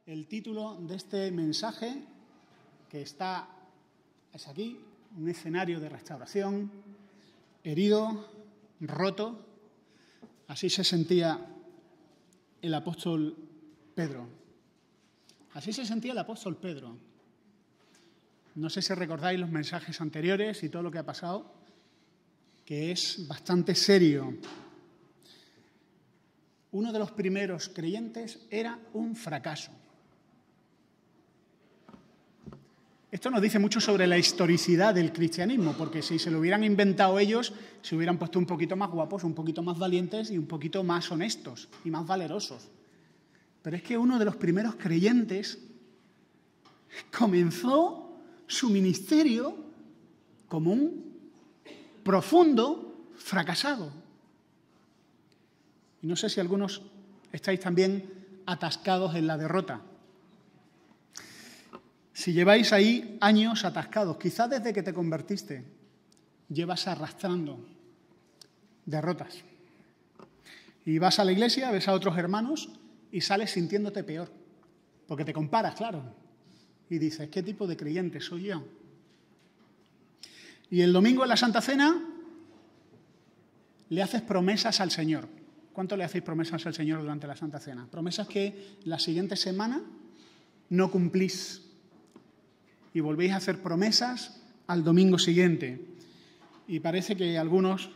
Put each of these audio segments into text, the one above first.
El título de este mensaje, que es aquí, un escenario de restauración, herido, roto. Así se sentía el apóstol Pedro. Así se sentía el apóstol Pedro. No sé si recordáis los mensajes anteriores y todo lo que ha pasado, que es bastante serio. Uno de los primeros creyentes era un fracaso. Esto nos dice mucho sobre la historicidad del cristianismo, porque si se lo hubieran inventado ellos, se hubieran puesto un poquito más guapos, un poquito más valientes y un poquito más honestos y más valerosos. Pero es que uno de los primeros creyentes comenzó su ministerio como un profundo fracasado. Y no sé si algunos estáis también atascados en la derrota. Si lleváis ahí años atascados, quizás desde que te convertiste, llevas arrastrando derrotas. Y vas a la iglesia, ves a otros hermanos y sales sintiéndote peor. Porque te comparas, claro. Y dices, ¿qué tipo de creyente soy yo? Y el domingo en la Santa Cena le haces promesas al Señor. ¿Cuánto le hacéis promesas al Señor durante la Santa Cena? Promesas que la siguiente semana no cumplís. Y volvéis a hacer promesas al domingo siguiente. Y parece que algunos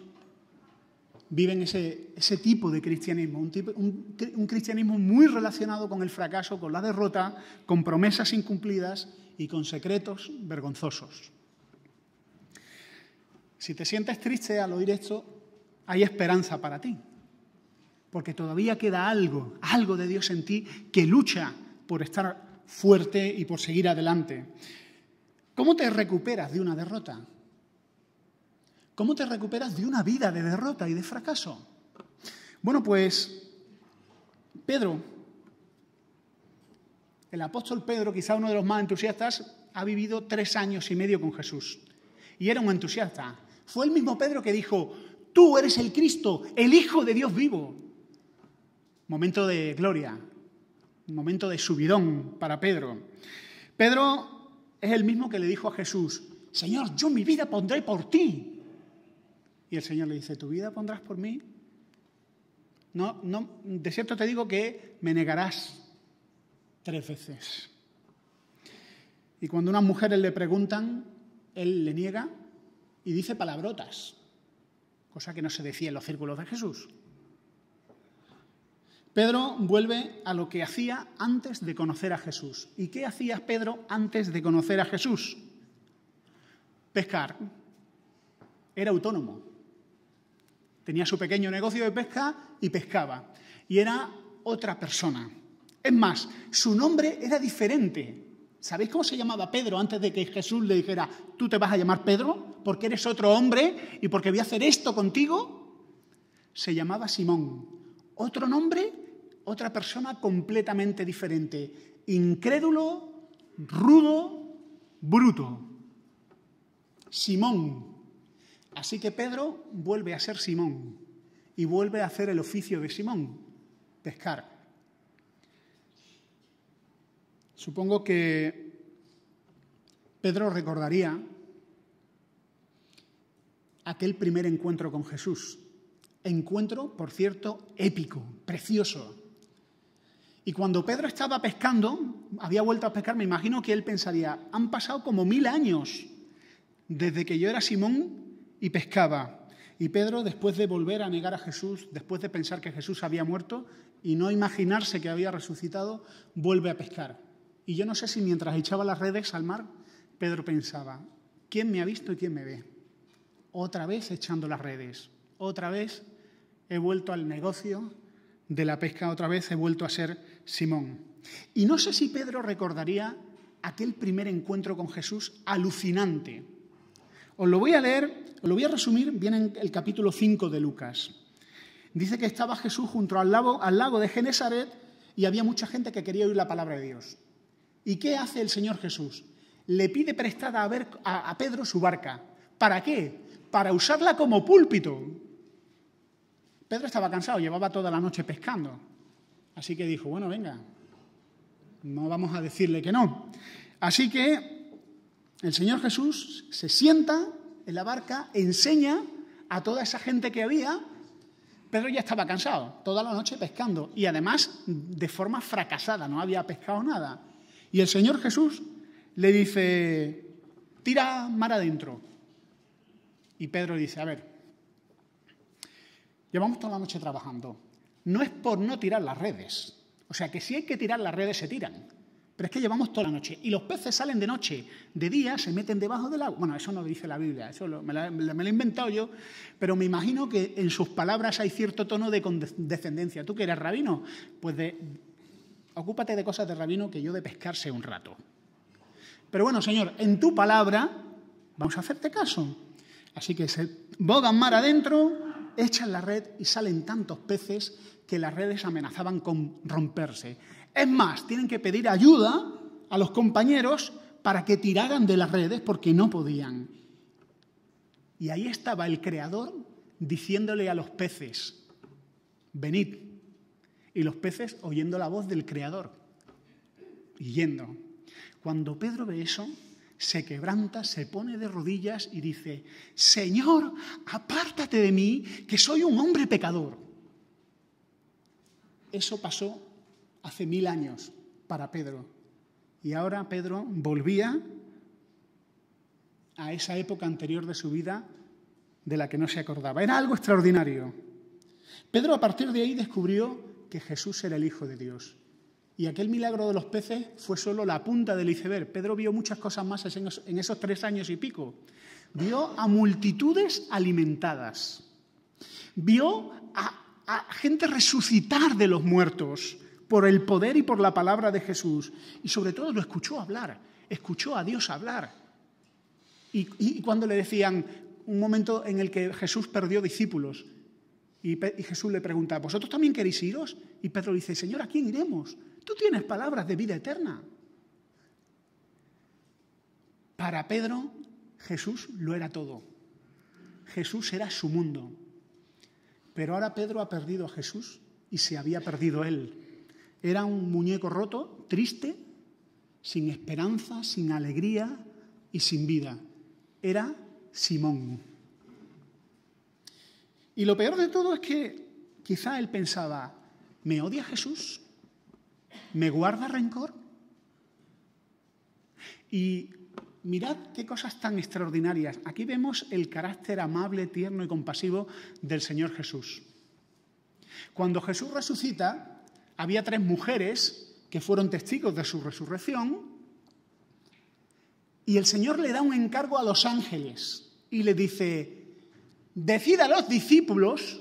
viven ese tipo de cristianismo, un cristianismo muy relacionado con el fracaso, con la derrota, con promesas incumplidas y con secretos vergonzosos. Si te sientes triste al oír esto, hay esperanza para ti, porque todavía queda algo de Dios en ti que lucha por estar fuerte y por seguir adelante. ¿Cómo te recuperas de una derrota? ¿Cómo te recuperas de una vida de derrota y de fracaso? Bueno, pues Pedro, el apóstol Pedro, quizá uno de los más entusiastas, ha vivido 3 años y medio con Jesús. Y era un entusiasta. Fue el mismo Pedro que dijo, tú eres el Cristo, el Hijo de Dios vivo. Momento de gloria, un momento de subidón para Pedro. Pedro es el mismo que le dijo a Jesús, Señor, yo mi vida pondré por ti. Y el Señor le dice, ¿tu vida pondrás por mí? No, de cierto te digo que me negarás 3 veces. Y cuando unas mujeres le preguntan, él le niega y dice palabrotas, cosa que no se decía en los círculos de Jesús. Pedro vuelve a lo que hacía antes de conocer a Jesús. ¿Y qué hacía Pedro antes de conocer a Jesús? Pescar. Era autónomo. Tenía su pequeño negocio de pesca y pescaba. Y era otra persona. Es más, su nombre era diferente. ¿Sabéis cómo se llamaba Pedro antes de que Jesús le dijera, tú te vas a llamar Pedro porque eres otro hombre y porque voy a hacer esto contigo? Se llamaba Simón. Otro nombre, otra persona completamente diferente. Incrédulo, rudo, bruto. Simón. Así que Pedro vuelve a ser Simón y vuelve a hacer el oficio de Simón, pescar. Supongo que Pedro recordaría aquel primer encuentro con Jesús. Encuentro, por cierto, épico, precioso. Y cuando Pedro estaba pescando, había vuelto a pescar, me imagino que él pensaría, han pasado como 1000 años desde que yo era Simón y pescaba. Y Pedro, después de volver a negar a Jesús, después de pensar que Jesús había muerto y no imaginarse que había resucitado, vuelve a pescar. Y yo no sé si mientras echaba las redes al mar, Pedro pensaba, ¿quién me ha visto y quién me ve? Otra vez echando las redes, otra vez he vuelto al negocio de la pesca, otra vez he vuelto a ser Simón. Y no sé si Pedro recordaría aquel primer encuentro con Jesús alucinante. Os lo voy a leer, os lo voy a resumir bien en el capítulo 5 de Lucas. Dice que estaba Jesús junto al lago de Genesaret y había mucha gente que quería oír la palabra de Dios. ¿Y qué hace el Señor Jesús? Le pide prestada a Pedro su barca. ¿Para qué? Para usarla como púlpito. Pedro estaba cansado, llevaba toda la noche pescando. Así que dijo, bueno, venga, No vamos a decirle que no. Así que el Señor Jesús se sienta en la barca, enseña a toda esa gente que había. Pedro ya estaba cansado, toda la noche pescando, y además de forma fracasada, no había pescado nada. Y el Señor Jesús le dice, tira mar adentro. Y Pedro dice, a ver, llevamos toda la noche trabajando. No es por no tirar las redes. O sea, que si hay que tirar las redes, se tiran. Pero es que llevamos toda la noche. Y los peces salen de noche. De día se meten debajo del agua. Bueno, eso no lo dice la Biblia. Eso me lo he inventado yo. Pero me imagino que en sus palabras hay cierto tono de condescendencia. ¿Tú que eres rabino? Pues ocúpate de cosas de rabino, que yo de pescar sé un rato. Pero bueno, Señor, en tu palabra vamos a hacerte caso. Así que se bogan mar adentro, echan la red y salen tantos peces que las redes amenazaban con romperse. Es más, tienen que pedir ayuda a los compañeros para que tiraran de las redes porque no podían. Y ahí estaba el Creador diciéndole a los peces, venid. Y los peces oyendo la voz del Creador y yendo. Cuando Pedro ve eso, se quebranta, se pone de rodillas y dice, Señor, apártate de mí, que soy un hombre pecador. Eso pasó hace 1000 años para Pedro. Y ahora Pedro volvía a esa época anterior de su vida de la que no se acordaba. Era algo extraordinario. Pedro a partir de ahí descubrió que Jesús era el Hijo de Dios. Y aquel milagro de los peces fue solo la punta del iceberg. Pedro vio muchas cosas más en esos 3 años y pico. Vio a multitudes alimentadas. Vio a gente resucitar de los muertos por el poder y por la palabra de Jesús. Y sobre todo lo escuchó hablar, escuchó a Dios hablar. Y cuando le decían, un momento en el que Jesús perdió discípulos, y Jesús le pregunta, ¿vosotros también queréis iros? Y Pedro dice, Señor, ¿a quién iremos? Tú tienes palabras de vida eterna. Para Pedro, Jesús lo era todo. Jesús era su mundo. Pero ahora Pedro ha perdido a Jesús y se había perdido él. Era un muñeco roto, triste, sin esperanza, sin alegría y sin vida. Era Simón. Y lo peor de todo es que quizá él pensaba, ¿me odia Jesús? ¿Me guarda rencor? Y mirad qué cosas tan extraordinarias. Aquí vemos el carácter amable, tierno y compasivo del Señor Jesús. Cuando Jesús resucita, había 3 mujeres que fueron testigos de su resurrección y el Señor le da un encargo a los ángeles y le dice, decid a los discípulos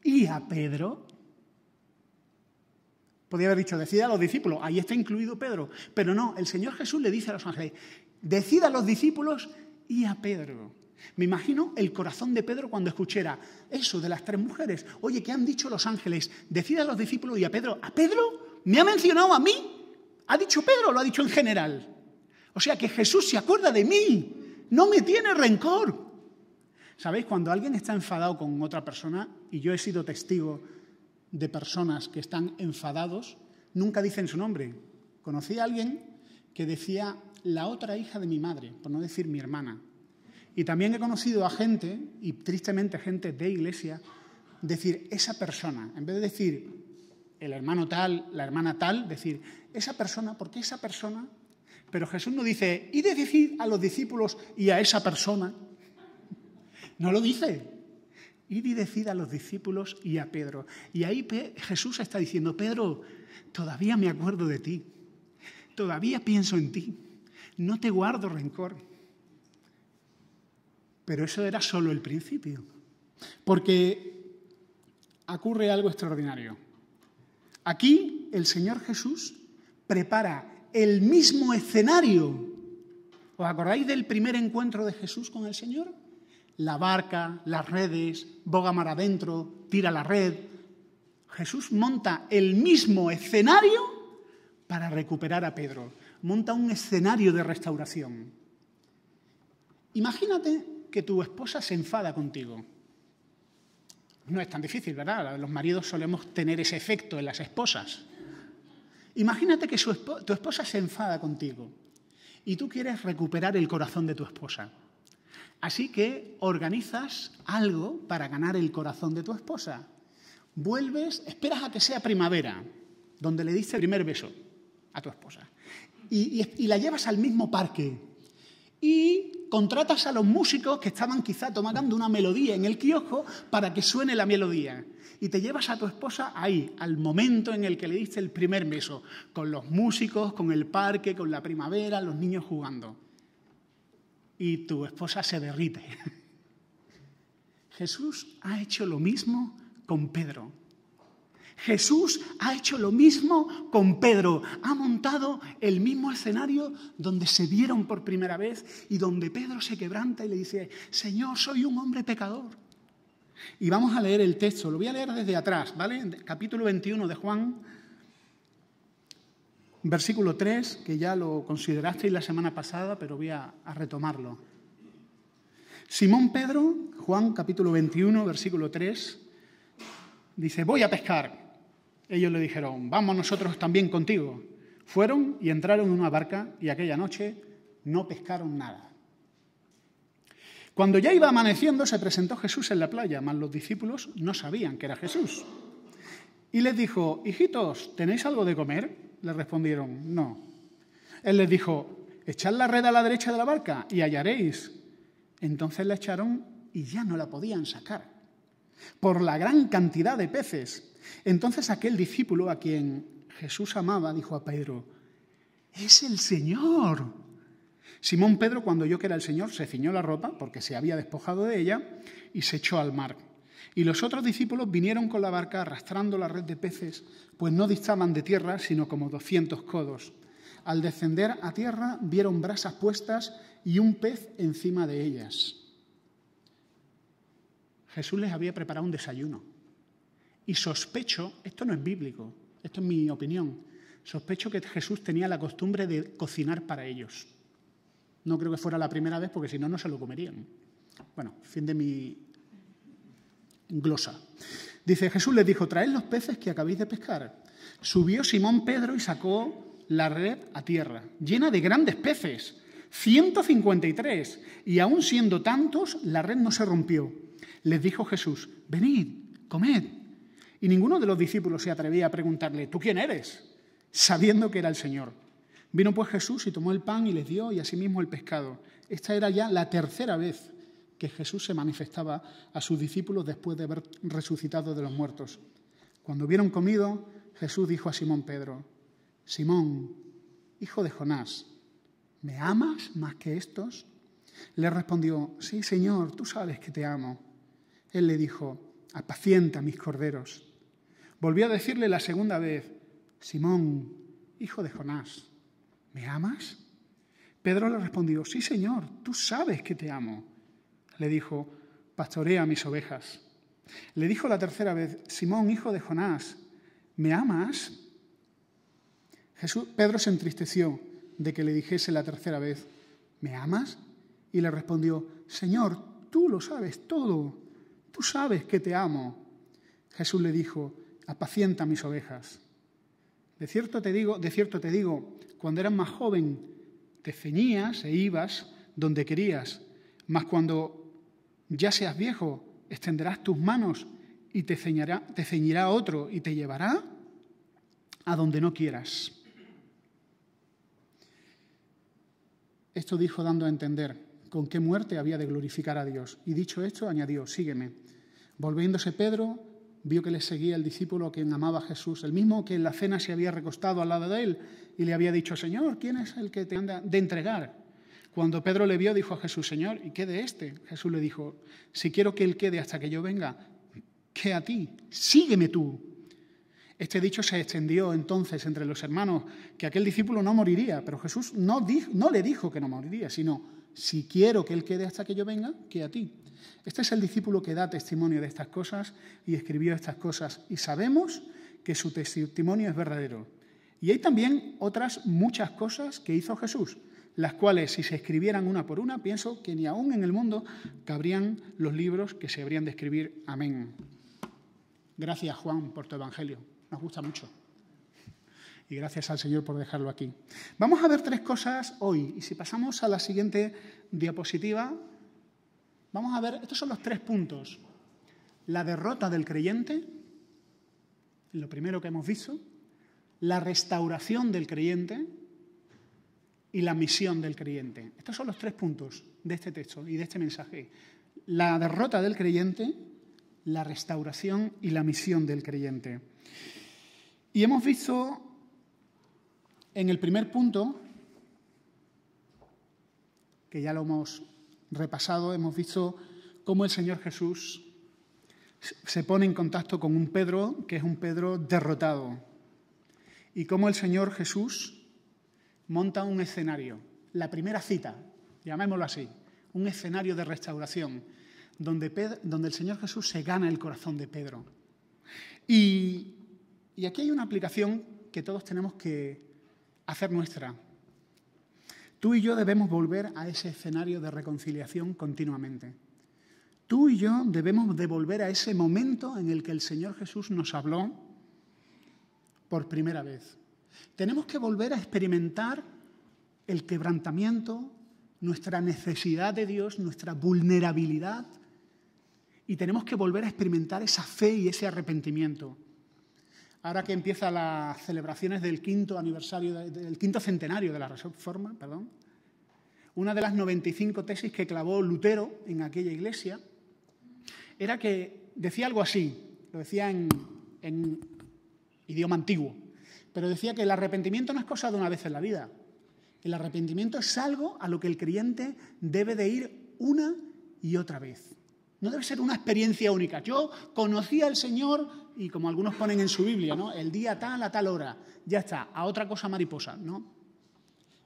y a Pedro. Podría haber dicho, decid a los discípulos, ahí está incluido Pedro. Pero no, el Señor Jesús le dice a los ángeles, decid a los discípulos y a Pedro. Me imagino el corazón de Pedro cuando escuchara eso de las 3 mujeres. Oye, ¿qué han dicho los ángeles? Decid a los discípulos y a Pedro. ¿A Pedro? ¿Me ha mencionado a mí? ¿Ha dicho Pedro o lo ha dicho en general? O sea, que Jesús se acuerda de mí. No me tiene rencor. ¿Sabéis? Cuando alguien está enfadado con otra persona, y yo he sido testigo de personas que están enfadados, nunca dicen su nombre. Conocí a alguien que decía la otra hija de mi madre, por no decir mi hermana. Y también he conocido a gente, y tristemente gente de iglesia, decir esa persona, en vez de decir el hermano tal, la hermana tal, decir esa persona, ¿por qué esa persona? Pero Jesús no dice, id de decir a los discípulos y a esa persona. No lo dice. Id y decid a los discípulos y a Pedro. Y ahí Jesús está diciendo, Pedro, todavía me acuerdo de ti. Todavía pienso en ti. No te guardo rencor. Pero eso era solo el principio. Porque ocurre algo extraordinario. Aquí el Señor Jesús prepara el mismo escenario. ¿Os acordáis del primer encuentro de Jesús con el Señor? La barca, las redes, boga mar adentro, tira la red. Jesús monta el mismo escenario para recuperar a Pedro. Monta un escenario de restauración. Imagínate que tu esposa se enfada contigo. No es tan difícil, ¿verdad? Los maridos solemos tener ese efecto en las esposas. Imagínate que tu esposa se enfada contigo y tú quieres recuperar el corazón de tu esposa. Así que organizas algo para ganar el corazón de tu esposa. Vuelves, esperas a que sea primavera, donde le diste el primer beso a tu esposa. Y la llevas al mismo parque. Y contratas a los músicos que estaban quizá tomando una melodía en el kiosco para que suene la melodía. Y te llevas a tu esposa ahí, al momento en el que le diste el primer beso, con los músicos, con el parque, con la primavera, los niños jugando. Y tu esposa se derrite. Jesús ha hecho lo mismo con Pedro. Jesús ha hecho lo mismo con Pedro. Ha montado el mismo escenario donde se vieron por primera vez y donde Pedro se quebranta y le dice: Señor, soy un hombre pecador. Y vamos a leer el texto. Lo voy a leer desde atrás, ¿vale? Capítulo 21 de Juan, versículo 3, que ya lo considerasteis la semana pasada, pero voy a retomarlo. Simón Pedro, Juan capítulo 21, versículo 3, dice: voy a pescar. Ellos le dijeron: vamos nosotros también contigo. Fueron y entraron en una barca y aquella noche no pescaron nada. Cuando ya iba amaneciendo se presentó Jesús en la playa, mas los discípulos no sabían que era Jesús. Y les dijo: hijitos, ¿tenéis algo de comer? Le respondieron: no. Él les dijo: echad la red a la derecha de la barca y hallaréis. Entonces la echaron y ya no la podían sacar, por la gran cantidad de peces. Entonces aquel discípulo a quien Jesús amaba dijo a Pedro: ¡es el Señor! Simón Pedro, cuando oyó que era el Señor, se ciñó la ropa, porque se había despojado de ella, y se echó al mar. Y los otros discípulos vinieron con la barca arrastrando la red de peces, pues no distaban de tierra, sino como 200 codos. Al descender a tierra, vieron brasas puestas y un pez encima de ellas. Jesús les había preparado un desayuno. Y sospecho, esto no es bíblico, esto es mi opinión, sospecho que Jesús tenía la costumbre de cocinar para ellos. No creo que fuera la primera vez, porque si no, no se lo comerían. Bueno, fin de mi glosa. Dice: Jesús les dijo: traed los peces que acabéis de pescar. Subió Simón Pedro y sacó la red a tierra, llena de grandes peces, 153, y aun siendo tantos, la red no se rompió. Les dijo Jesús: venid, comed. Y ninguno de los discípulos se atrevía a preguntarle: ¿tú quién eres?, sabiendo que era el Señor. Vino pues Jesús y tomó el pan y les dio, y asimismo el pescado. Esta era ya la tercera vez que Jesús se manifestaba a sus discípulos después de haber resucitado de los muertos. Cuando hubieron comido, Jesús dijo a Simón Pedro: Simón, hijo de Jonás, ¿me amas más que estos? Le respondió: sí, Señor, tú sabes que te amo. Él le dijo: apacienta mis corderos. Volvió a decirle la segunda vez: Simón, hijo de Jonás, ¿me amas? Pedro le respondió: sí, Señor, tú sabes que te amo. Le dijo: pastorea mis ovejas. Le dijo la tercera vez: Simón, hijo de Jonás, ¿me amas? Pedro se entristeció de que le dijese la tercera vez: ¿me amas? Y le respondió: Señor, tú lo sabes todo, tú sabes que te amo. Jesús le dijo: apacienta mis ovejas. De cierto te digo, cuando eras más joven, te ceñías e ibas donde querías, mas cuando ya seas viejo, extenderás tus manos y te ceñirá otro y te llevará a donde no quieras. Esto dijo dando a entender con qué muerte había de glorificar a Dios. Y dicho esto, añadió: sígueme. Volviéndose Pedro, vio que le seguía el discípulo a quien amaba Jesús, el mismo que en la cena se había recostado al lado de él y le había dicho: Señor, ¿quién es el que te anda de entregar? Cuando Pedro le vio, dijo a Jesús: Señor, ¿y qué de este? Jesús le dijo: si quiero que él quede hasta que yo venga, ¿qué a ti? Sígueme tú. Este dicho se extendió entonces entre los hermanos, que aquel discípulo no moriría, pero Jesús no le dijo que no moriría, sino: si quiero que él quede hasta que yo venga, ¿qué a ti? Este es el discípulo que da testimonio de estas cosas y escribió estas cosas, y sabemos que su testimonio es verdadero. Y hay también otras muchas cosas que hizo Jesús, las cuales, si se escribieran una por una, pienso que ni aún en el mundo cabrían los libros que se habrían de escribir. Amén. Gracias, Juan, por tu evangelio. Nos gusta mucho. Y gracias al Señor por dejarlo aquí. Vamos a ver 3 cosas hoy. Y si pasamos a la siguiente diapositiva, vamos a ver, estos son los 3 puntos. La derrota del creyente, lo primero que hemos visto, la restauración del creyente y la misión del creyente. Estos son los 3 puntos de este texto y de este mensaje. La derrota del creyente, la restauración y la misión del creyente. Y hemos visto en el primer punto, que ya lo hemos repasado, hemos visto cómo el Señor Jesús se pone en contacto con un Pedro que es un Pedro derrotado. Y cómo el Señor Jesús monta un escenario, la primera cita, llamémoslo así, un escenario de restauración, donde el Señor Jesús se gana el corazón de Pedro. Y aquí hay una aplicación que todos tenemos que hacer nuestra. Tú y yo debemos volver a ese escenario de reconciliación continuamente. Tú y yo debemos de volver a ese momento en el que el Señor Jesús nos habló por primera vez. Tenemos que volver a experimentar el quebrantamiento, nuestra necesidad de Dios, nuestra vulnerabilidad, y tenemos que volver a experimentar esa fe y ese arrepentimiento. Ahora que empiezan las celebraciones del quinto centenario de la Reforma, una de las 95 tesis que clavó Lutero en aquella iglesia era que decía algo así, lo decía en idioma antiguo, pero decía que el arrepentimiento no es cosa de una vez en la vida. El arrepentimiento es algo a lo que el creyente debe de ir una y otra vez. No debe ser una experiencia única. Yo conocí al Señor y, como algunos ponen en su Biblia, ¿no?, el día tal, a tal hora, ya está, a otra cosa mariposa, ¿no?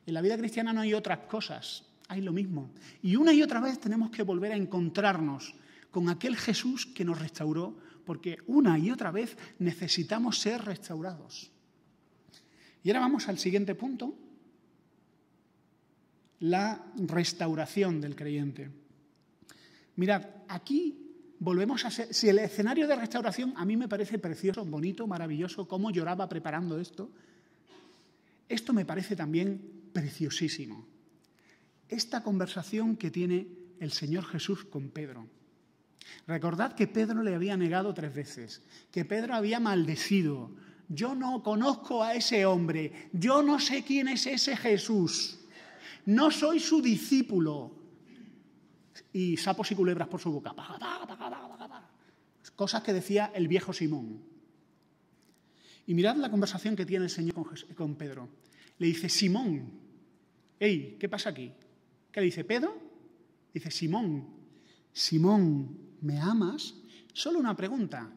En la vida cristiana no hay otras cosas, hay lo mismo. Y una y otra vez tenemos que volver a encontrarnos con aquel Jesús que nos restauró, porque una y otra vez necesitamos ser restaurados. Y ahora vamos al siguiente punto, la restauración del creyente. Mirad, aquí volvemos a ser... Si el escenario de restauración a mí me parece precioso, bonito, maravilloso, cómo lloraba preparando esto, esto me parece también preciosísimo. Esta conversación que tiene el Señor Jesús con Pedro. Recordad que Pedro le había negado 3 veces, que Pedro había maldecido. Yo no conozco a ese hombre, yo no sé quién es ese Jesús, no soy su discípulo. Y sapos y culebras por su boca. Cosas que decía el viejo Simón. Y mirad la conversación que tiene el Señor con Pedro. Le dice, Simón, hey, ¿qué pasa aquí? ¿Qué le dice Pedro? Dice, Simón, ¿me amas? Solo una pregunta,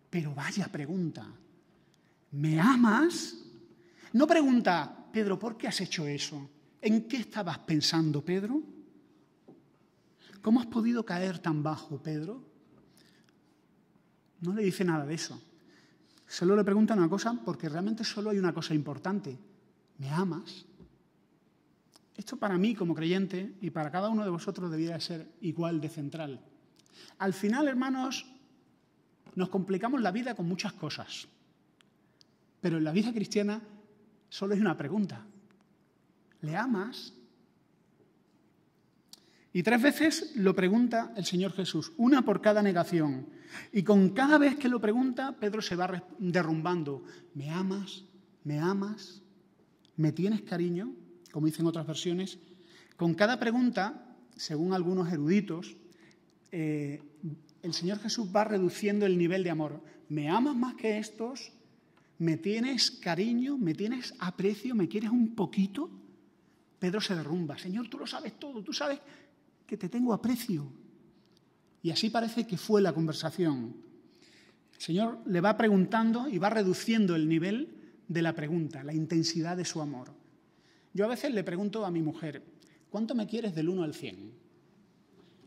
pero vaya pregunta. ¿Me amas? No pregunta, Pedro, ¿por qué has hecho eso? ¿En qué estabas pensando, Pedro? ¿Cómo has podido caer tan bajo, Pedro? No le dice nada de eso. Solo le pregunta una cosa, porque realmente solo hay una cosa importante. ¿Me amas? Esto para mí como creyente y para cada uno de vosotros debiera ser igual de central. Al final, hermanos, nos complicamos la vida con muchas cosas. Pero en la vida cristiana solo es una pregunta. ¿Le amas? Y 3 veces lo pregunta el Señor Jesús, una por cada negación. Y con cada vez que lo pregunta, Pedro se va derrumbando. ¿Me amas? ¿Me amas? ¿Me tienes cariño? Como dicen otras versiones. Con cada pregunta, según algunos eruditos, el Señor Jesús va reduciendo el nivel de amor. ¿Me amas más que estos? ¿Me tienes cariño? ¿Me tienes aprecio? ¿Me quieres un poquito? Pedro se derrumba. Señor, tú lo sabes todo, tú sabes que te tengo aprecio. Y así parece que fue la conversación. El Señor le va preguntando y va reduciendo el nivel de la pregunta, la intensidad de su amor. Yo a veces le pregunto a mi mujer, ¿cuánto me quieres del 1 al 100?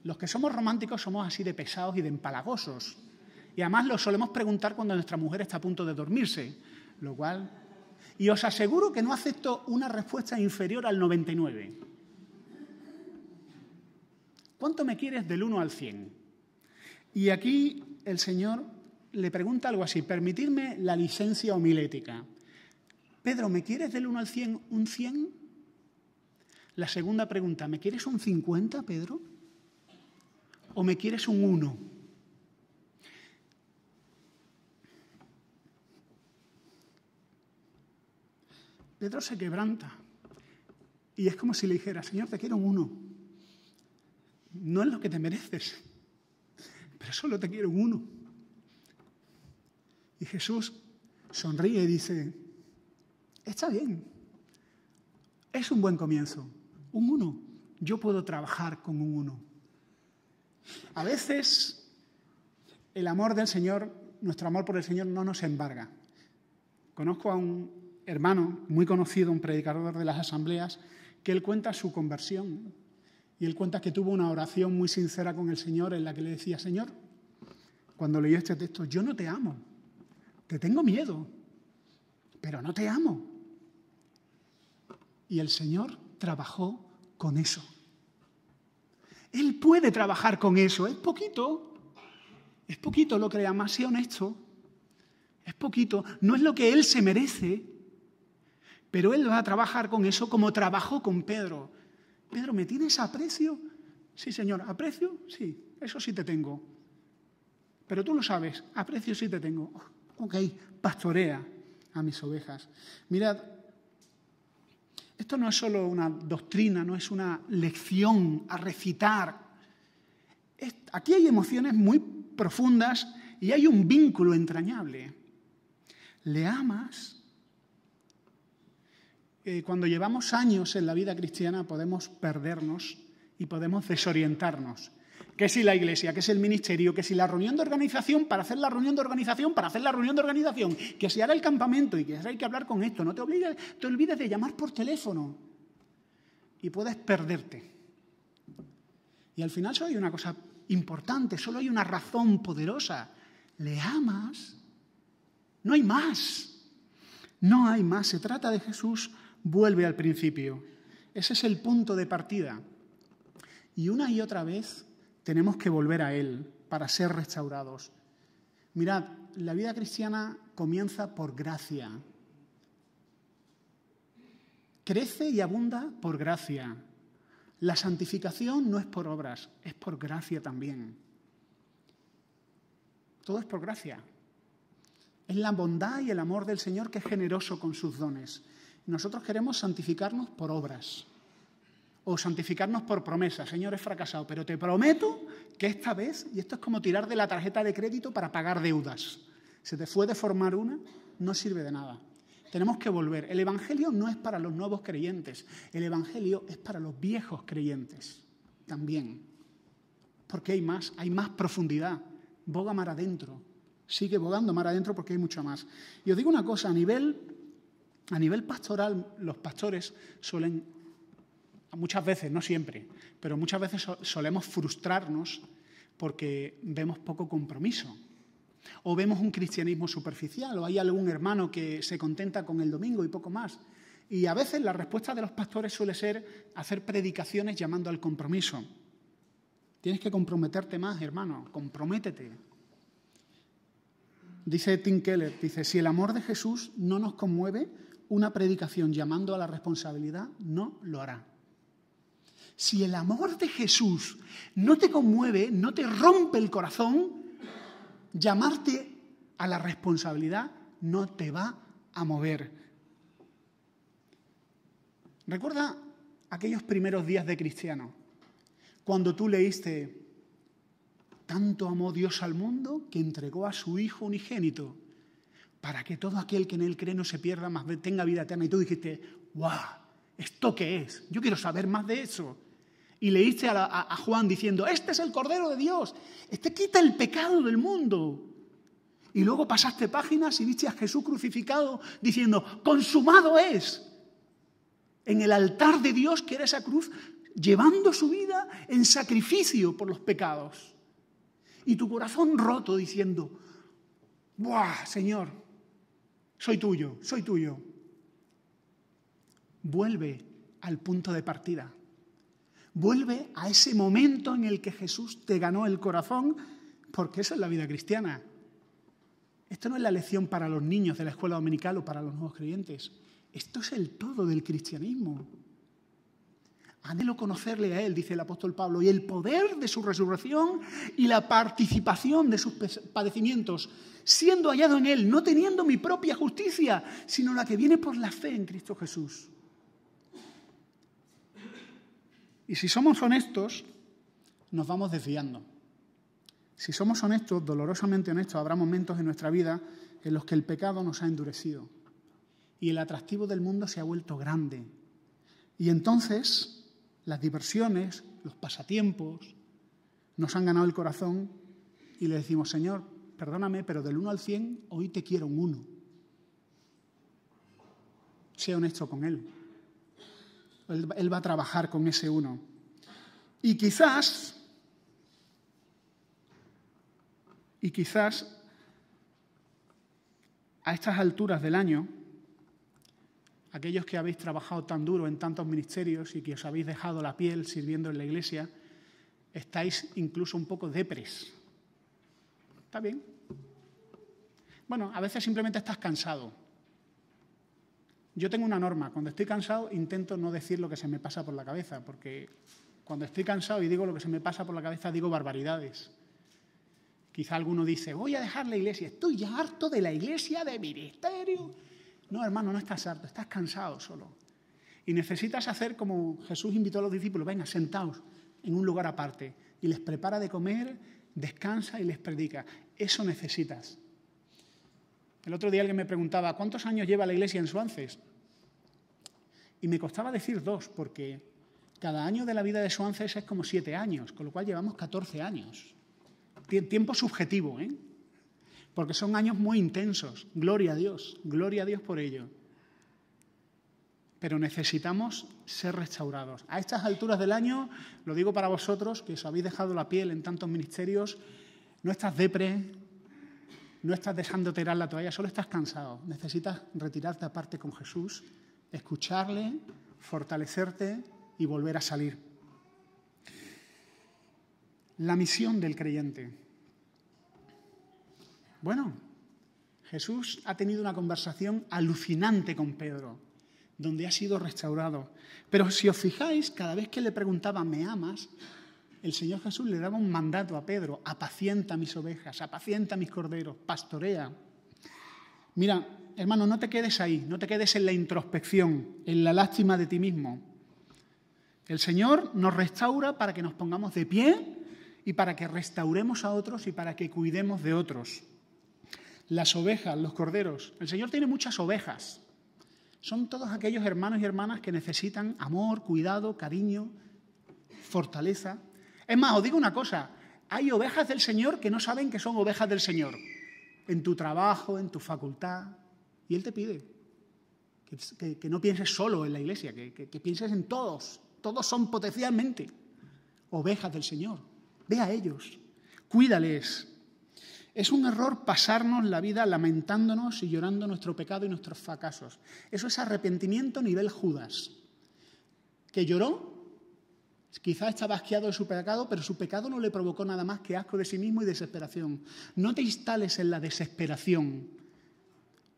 Los que somos románticos somos así de pesados y de empalagosos. Y además lo solemos preguntar cuando nuestra mujer está a punto de dormirse, lo cual... Y os aseguro que no acepto una respuesta inferior al 99. ¿Cuánto me quieres del 1 al 100? Y aquí el Señor le pregunta algo así, permitidme la licencia homilética. Pedro, ¿me quieres del 1 al 100 un 100? La segunda pregunta, ¿me quieres un 50, Pedro? ¿O me quieres un 1? Pedro se quebranta y es como si le dijera, Señor, te quiero un 1. No es lo que te mereces, pero solo te quiero un 1. Y Jesús sonríe y dice, está bien, es un buen comienzo, un 1. Yo puedo trabajar con un 1. A veces el amor del Señor, nuestro amor por el Señor no nos embarga. Conozco a un hermano muy conocido, un predicador de las asambleas, que él cuenta su conversión. Y él cuenta que tuvo una oración muy sincera con el Señor en la que le decía, Señor, cuando leyó este texto, yo no te amo, te tengo miedo, pero no te amo. Y el Señor trabajó con eso. Él puede trabajar con eso, es poquito lo que le ama, sea honesto, es poquito, no es lo que Él se merece, pero Él va a trabajar con eso como trabajó con Pedro. Pedro, ¿me tienes aprecio? Sí, Señor, ¿aprecio? Sí, eso sí te tengo. Pero tú lo sabes, aprecio sí te tengo. Ok, pastorea a mis ovejas. Mirad, esto no es solo una doctrina, no es una lección a recitar. Aquí hay emociones muy profundas y hay un vínculo entrañable. Le amas. Cuando llevamos años en la vida cristiana podemos perdernos y podemos desorientarnos. ¿Qué si la iglesia? ¿Qué si el ministerio? ¿Qué si la reunión de organización para hacer la reunión de organización para hacer la reunión de organización? ¿Que si ahora el campamento y que hay que hablar con esto? No te olvides de llamar por teléfono y puedes perderte. Y al final solo hay una cosa importante, solo hay una razón poderosa. ¿Le amas? No hay más. No hay más. Se trata de Jesús, vuelve al principio. Ese es el punto de partida. Y una y otra vez tenemos que volver a Él para ser restaurados. Mirad, la vida cristiana comienza por gracia. Crece y abunda por gracia. La santificación no es por obras, es por gracia también. Todo es por gracia. Es la bondad y el amor del Señor que es generoso con sus dones. Nosotros queremos santificarnos por obras o santificarnos por promesas. Señor, he fracasado, pero te prometo que esta vez, y esto es como tirar de la tarjeta de crédito para pagar deudas, se te fue deformar una, no sirve de nada. Tenemos que volver. El Evangelio no es para los nuevos creyentes, el Evangelio es para los viejos creyentes también. Porque hay más profundidad, boga mar adentro. Sigue bogando mar adentro porque hay mucho más. Y os digo una cosa, a nivel pastoral, los pastores suelen, muchas veces, no siempre, pero muchas veces solemos frustrarnos porque vemos poco compromiso. O vemos un cristianismo superficial, o hay algún hermano que se contenta con el domingo y poco más. Y a veces la respuesta de los pastores suele ser hacer predicaciones llamando al compromiso. Tienes que comprometerte más, hermano, comprométete. Dice Tim Keller, dice, si el amor de Jesús no nos conmueve, una predicación llamando a la responsabilidad no lo hará. Si el amor de Jesús no te conmueve, no te rompe el corazón, llamarte a la responsabilidad no te va a mover. Recuerda aquellos primeros días de cristiano, cuando tú leíste, tanto amó Dios al mundo que entregó a su Hijo unigénito para que todo aquel que en Él cree no se pierda, más tenga vida eterna. Y tú dijiste, ¡guau! ¿Esto qué es? Yo quiero saber más de eso. Y leíste a Juan diciendo, este es el Cordero de Dios, este quita el pecado del mundo. Y luego pasaste páginas y viste a Jesús crucificado diciendo, consumado es. En el altar de Dios, que era esa cruz, llevando su vida en sacrificio por los pecados. Y tu corazón roto diciendo, ¡buah, Señor! Soy tuyo, soy tuyo. Vuelve al punto de partida. Vuelve a ese momento en el que Jesús te ganó el corazón, porque esa es la vida cristiana. Esto no es la lección para los niños de la escuela dominical o para los nuevos creyentes. Esto es el todo del cristianismo. Anhelo conocerle a Él, dice el apóstol Pablo, y el poder de su resurrección y la participación de sus padecimientos, siendo hallado en Él, no teniendo mi propia justicia, sino la que viene por la fe en Cristo Jesús. Y si somos honestos, nos vamos desviando. Si somos honestos, dolorosamente honestos, habrá momentos en nuestra vida en los que el pecado nos ha endurecido y el atractivo del mundo se ha vuelto grande. Y entonces las diversiones, los pasatiempos, nos han ganado el corazón y le decimos, Señor, perdóname, pero del 1 al 100, hoy te quiero un 1. Sea honesto con Él. Él va a trabajar con ese 1. Y quizás a estas alturas del año, aquellos que habéis trabajado tan duro en tantos ministerios y que os habéis dejado la piel sirviendo en la iglesia, estáis incluso un poco depres. ¿Está bien? Bueno, a veces simplemente estás cansado. Yo tengo una norma. Cuando estoy cansado intento no decir lo que se me pasa por la cabeza, porque cuando estoy cansado y digo lo que se me pasa por la cabeza, digo barbaridades. Quizá alguno dice, voy a dejar la iglesia, estoy ya harto de la iglesia, de ministerio. No, hermano, no estás harto, estás cansado solo. Y necesitas hacer como Jesús invitó a los discípulos, venga, sentaos en un lugar aparte. Y les prepara de comer, descansa y les predica. Eso necesitas. El otro día alguien me preguntaba, ¿cuántos años lleva la iglesia en Suances? Y me costaba decir 2, porque cada año de la vida de Suances es como 7 años, con lo cual llevamos 14 años. Tiempo subjetivo, ¿eh? Porque son años muy intensos. Gloria a Dios por ello. Pero necesitamos ser restaurados. A estas alturas del año, lo digo para vosotros, que os habéis dejado la piel en tantos ministerios, no estás depre, no estás dejando tirar la toalla, solo estás cansado. Necesitas retirarte aparte con Jesús, escucharle, fortalecerte y volver a salir. La misión del creyente. Bueno, Jesús ha tenido una conversación alucinante con Pedro, donde ha sido restaurado. Pero si os fijáis, cada vez que le preguntaba, ¿me amas?, el Señor Jesús le daba un mandato a Pedro, apacienta mis ovejas, apacienta mis corderos, pastorea. Mira, hermano, no te quedes ahí, no te quedes en la introspección, en la lástima de ti mismo. El Señor nos restaura para que nos pongamos de pie y para que restauremos a otros y para que cuidemos de otros. Las ovejas, los corderos. El Señor tiene muchas ovejas. Son todos aquellos hermanos y hermanas que necesitan amor, cuidado, cariño, fortaleza. Es más, os digo una cosa, hay ovejas del Señor que no saben que son ovejas del Señor. En tu trabajo, en tu facultad. Y Él te pide que no pienses solo en la iglesia, que pienses en todos. Todos son potencialmente ovejas del Señor. Ve a ellos, cuídales. Es un error pasarnos la vida lamentándonos y llorando nuestro pecado y nuestros fracasos. Eso es arrepentimiento nivel Judas, que lloró, quizás estaba asqueado de su pecado, pero su pecado no le provocó nada más que asco de sí mismo y desesperación. No te instales en la desesperación,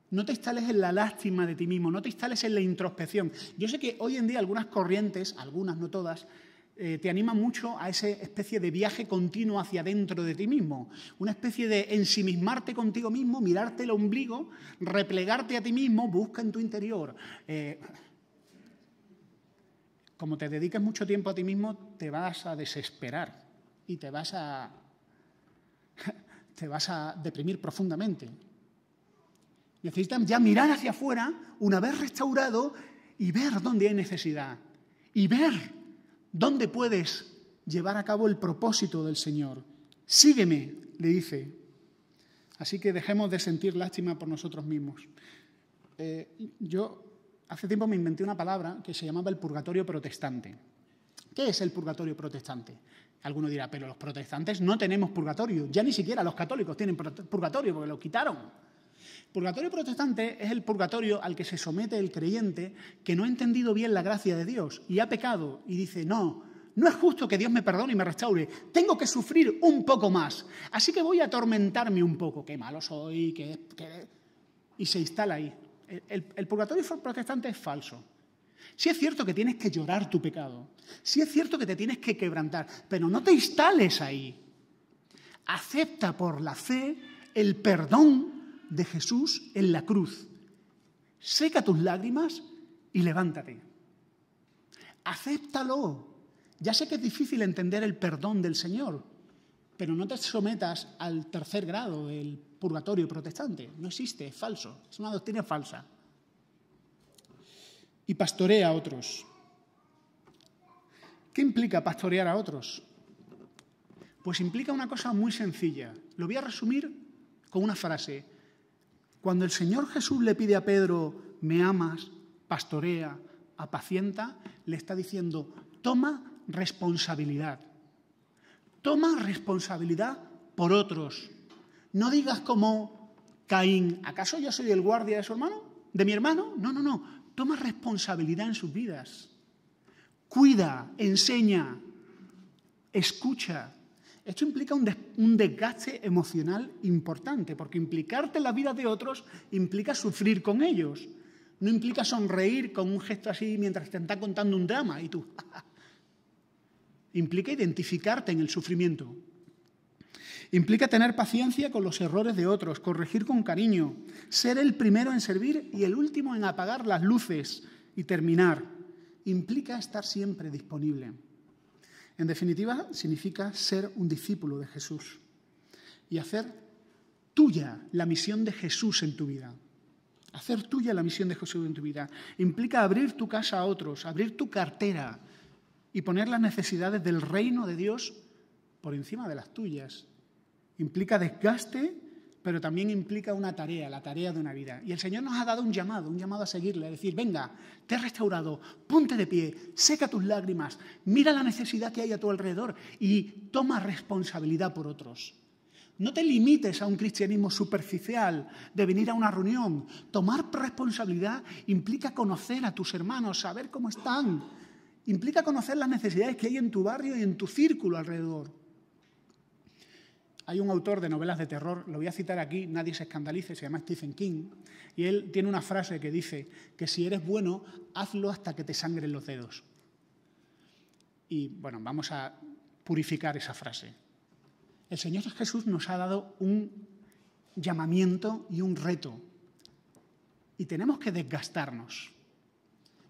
no te instales en la lástima de ti mismo, no te instales en la introspección. Yo sé que hoy en día algunas corrientes, algunas, no todas, te anima mucho a esa especie de viaje continuo hacia dentro de ti mismo, una especie de ensimismarte contigo mismo, mirarte el ombligo, replegarte a ti mismo, busca en tu interior. Como te dediques mucho tiempo a ti mismo, te vas a desesperar y te vas a deprimir profundamente. Necesitas ya mirar hacia afuera, una vez restaurado, y ver dónde hay necesidad, y ver ¿dónde puedes llevar a cabo el propósito del Señor? Sígueme, le dice. Así que dejemos de sentir lástima por nosotros mismos. Yo hace tiempo me inventé una palabra que se llamaba el purgatorio protestante. ¿Qué es el purgatorio protestante? Alguno dirá, pero los protestantes no tenemos purgatorio. Ya ni siquiera los católicos tienen purgatorio porque lo quitaron. Purgatorio protestante es el purgatorio al que se somete el creyente que no ha entendido bien la gracia de Dios y ha pecado y dice, no es justo que Dios me perdone y me restaure, tengo que sufrir un poco más, así que voy a atormentarme un poco, qué malo soy, y se instala ahí. El purgatorio protestante es falso. Sí es cierto que tienes que llorar tu pecado, sí es cierto que te tienes que quebrantar, pero no te instales ahí. Acepta por la fe el perdón de Jesús en la cruz. Seca tus lágrimas y levántate. Acéptalo. Ya sé que es difícil entender el perdón del Señor, pero no te sometas al tercer grado del purgatorio protestante. No existe, es falso, es una doctrina falsa. Y pastorea a otros. ¿Qué implica pastorear a otros? Pues implica una cosa muy sencilla. Lo voy a resumir con una frase. Cuando el Señor Jesús le pide a Pedro, me amas, pastorea, apacienta, le está diciendo, toma responsabilidad. Toma responsabilidad por otros. No digas como Caín, ¿acaso yo soy el guardia de su hermano? ¿De mi hermano? No, no, no. Toma responsabilidad en sus vidas. Cuida, enseña, escucha. Esto implica un desgaste emocional importante, porque implicarte en la vida de otros implica sufrir con ellos. No implica sonreír con un gesto así mientras te están contando un drama y tú... Implica identificarte en el sufrimiento. Implica tener paciencia con los errores de otros, corregir con cariño, ser el primero en servir y el último en apagar las luces y terminar. Implica estar siempre disponible. En definitiva, significa ser un discípulo de Jesús y hacer tuya la misión de Jesús en tu vida. Hacer tuya la misión de Jesús en tu vida. Implica abrir tu casa a otros, abrir tu cartera y poner las necesidades del reino de Dios por encima de las tuyas. Implica desgaste, pero también implica una tarea, la tarea de una vida. Y el Señor nos ha dado un llamado a seguirle, a decir, venga, te he restaurado, ponte de pie, seca tus lágrimas, mira la necesidad que hay a tu alrededor y toma responsabilidad por otros. No te limites a un cristianismo superficial, de venir a una reunión. Tomar responsabilidad implica conocer a tus hermanos, saber cómo están. Implica conocer las necesidades que hay en tu barrio y en tu círculo alrededor. Hay un autor de novelas de terror, lo voy a citar aquí, nadie se escandalice, se llama Stephen King, y él tiene una frase que dice que si eres bueno, hazlo hasta que te sangren los dedos. Y bueno, vamos a purificar esa frase. El Señor Jesús nos ha dado un llamamiento y un reto, y tenemos que desgastarnos.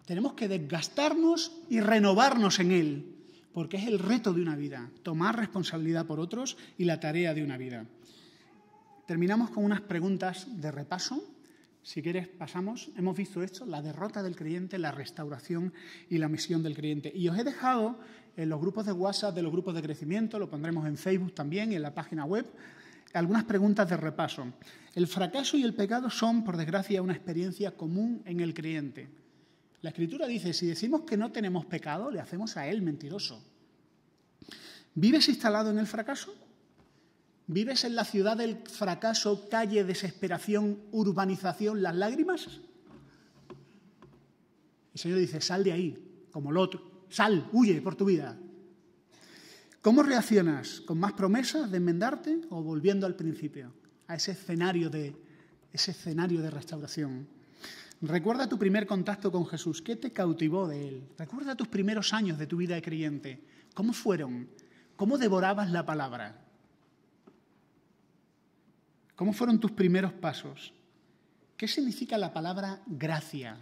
Tenemos que desgastarnos y renovarnos en Él, porque es el reto de una vida, tomar responsabilidad por otros y la tarea de una vida. Terminamos con unas preguntas de repaso. Si quieres, pasamos. Hemos visto esto, la derrota del creyente, la restauración y la misión del creyente. Y os he dejado en los grupos de WhatsApp de los grupos de crecimiento, lo pondremos en Facebook también y en la página web, algunas preguntas de repaso. El fracaso y el pecado son, por desgracia, una experiencia común en el creyente. La Escritura dice, si decimos que no tenemos pecado, le hacemos a él mentiroso. ¿Vives instalado en el fracaso? ¿Vives en la ciudad del fracaso, calle, desesperación, urbanización, las lágrimas? El Señor dice, sal de ahí, como Lot, sal, huye por tu vida. ¿Cómo reaccionas? ¿Con más promesas de enmendarte o volviendo al principio, a ese escenario de restauración? Recuerda tu primer contacto con Jesús. ¿Qué te cautivó de Él? Recuerda tus primeros años de tu vida de creyente. ¿Cómo fueron? ¿Cómo devorabas la palabra? ¿Cómo fueron tus primeros pasos? ¿Qué significa la palabra gracia?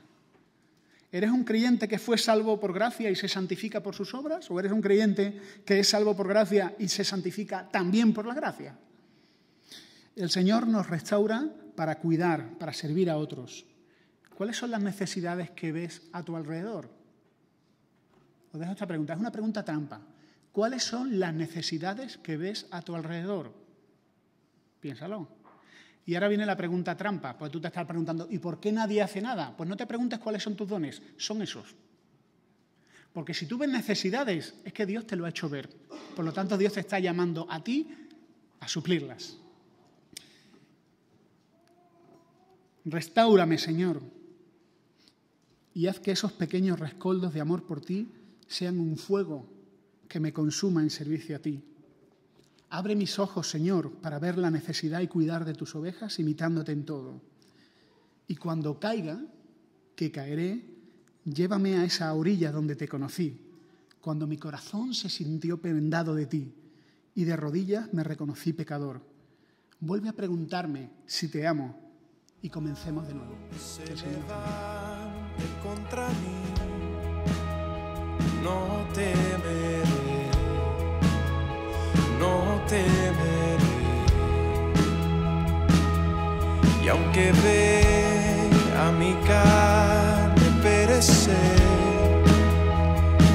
¿Eres un creyente que fue salvo por gracia y se santifica por sus obras? ¿O eres un creyente que es salvo por gracia y se santifica también por la gracia? El Señor nos restaura para cuidar, para servir a otros. ¿Cuáles son las necesidades que ves a tu alrededor? Os dejo esta pregunta, es una pregunta trampa. ¿Cuáles son las necesidades que ves a tu alrededor? Piénsalo. Y ahora viene la pregunta trampa, pues tú te estás preguntando, ¿y por qué nadie hace nada? Pues no te preguntes cuáles son tus dones, son esos. Porque si tú ves necesidades, es que Dios te lo ha hecho ver. Por lo tanto, Dios te está llamando a ti a suplirlas. Restáurame, Señor, y haz que esos pequeños rescoldos de amor por ti sean un fuego que me consuma en servicio a ti. Abre mis ojos, Señor, para ver la necesidad y cuidar de tus ovejas, imitándote en todo. Y cuando caiga, que caeré, llévame a esa orilla donde te conocí, cuando mi corazón se sintió prendado de ti y de rodillas me reconocí pecador. Vuelve a preguntarme si te amo y comencemos de nuevo. Que el Señor levante contra mí, no temeré, no temeré. Y aunque vea mi carne perecer,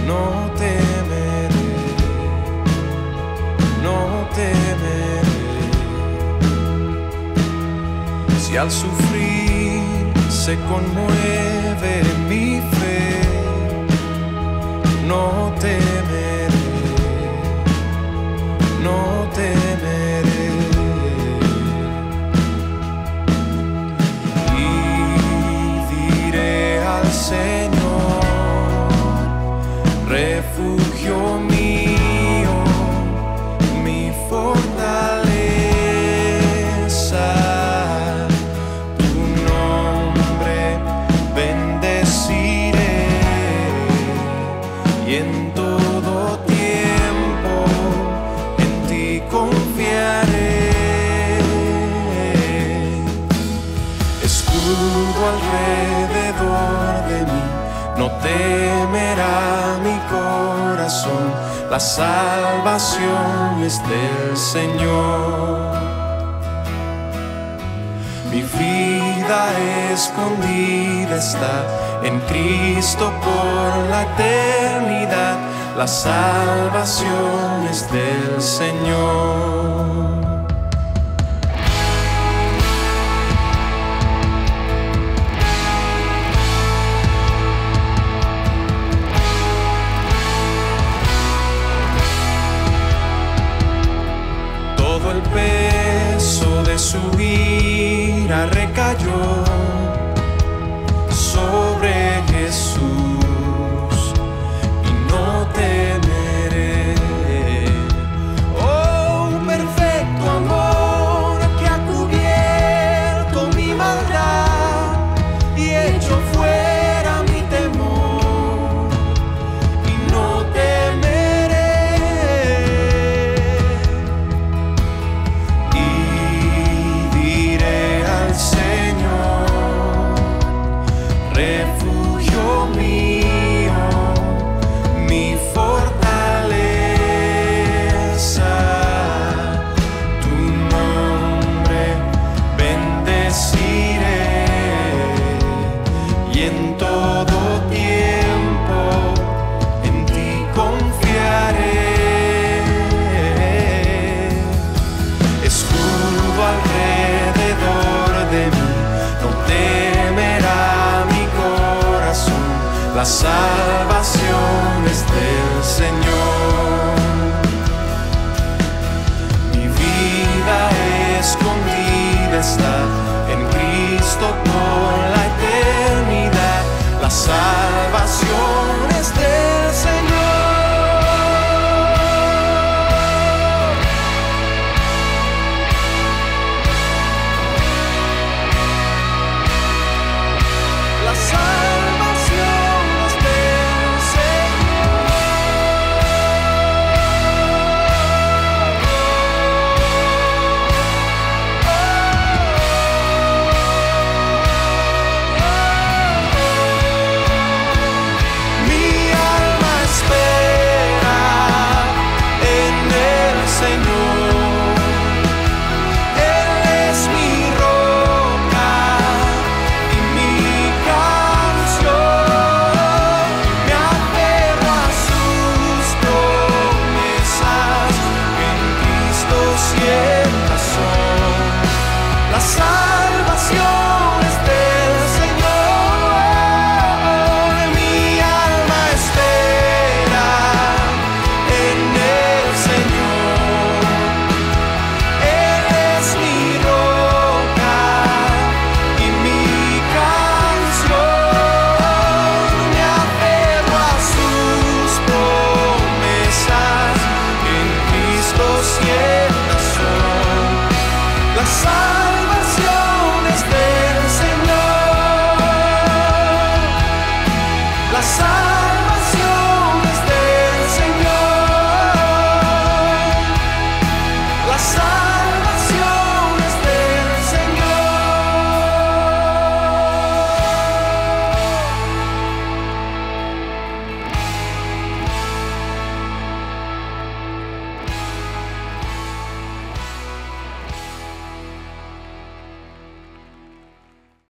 no temeré, no temeré. Si al sufrir se conmueve mi fe, no temeré, no temeré. Y diré al Señor, refugio mío, mi fortaleza. Alrededor de mí, no temerá mi corazón, la salvación es del Señor. Mi vida escondida está en Cristo por la eternidad, la salvación es del Señor. El peso de su ira recayó sobre Jesús y no temeré. Oh, perfecto amor que ha cubierto mi maldad y hecho fuera mi temor y no temeré. Refugio mío, mi fortaleza, tu nombre bendeciré y en todo tiempo en ti confiaré. Escudo alrededor de mí, no temerá mi corazón, la salvación es del Señor. Mi vida escondida está en Cristo por la eternidad, la salvación